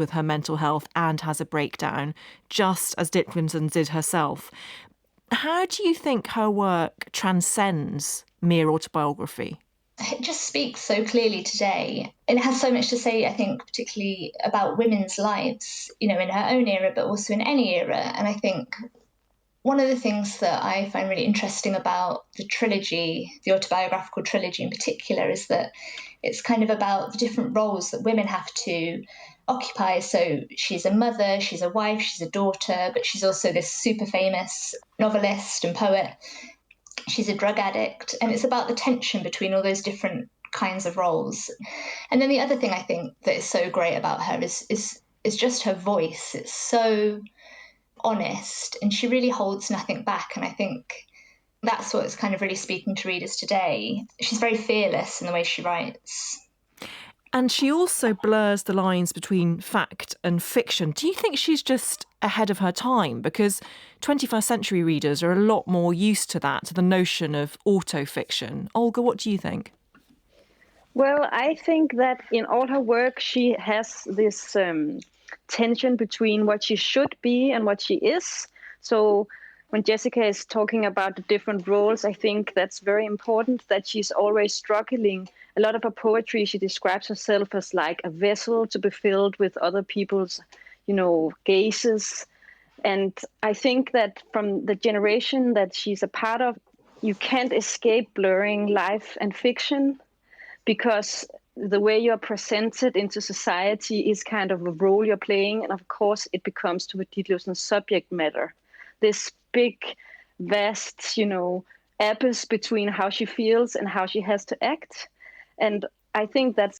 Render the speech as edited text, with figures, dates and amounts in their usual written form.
with her mental health and has a breakdown, just as Dickinson did herself. How do you think her work transcends mere autobiography? It just speaks so clearly today. It has so much to say, I think, particularly about women's lives, in her own era, but also in any era. And I think one of the things that I find really interesting about the trilogy, the autobiographical trilogy in particular, is that it's kind of about the different roles that women have to occupy. So she's a mother, she's a wife, she's a daughter, but she's also this super famous novelist and poet. She's a drug addict. And it's about the tension between all those different kinds of roles. And then the other thing I think that is so great about her is just her voice. It's so honest and she really holds nothing back. And I think that's what's kind of really speaking to readers today. She's very fearless in the way she writes. And she also blurs the lines between fact and fiction. Do you think she's just ahead of her time? Because 21st century readers are a lot more used to that, to the notion of autofiction. Olga, what do you think? Well, I think that in all her work, she has this tension between what she should be and what she is. So when Jessica is talking about the different roles, I think that's very important that she's always struggling. A lot of her poetry, she describes herself as like a vessel to be filled with other people's, gazes. And I think that from the generation that she's a part of, you can't escape blurring life and fiction because the way you're presented into society is kind of a role you're playing. And of course, it becomes to a Dickinson's subject matter. This big, vast, abyss between how she feels and how she has to act. And I think that's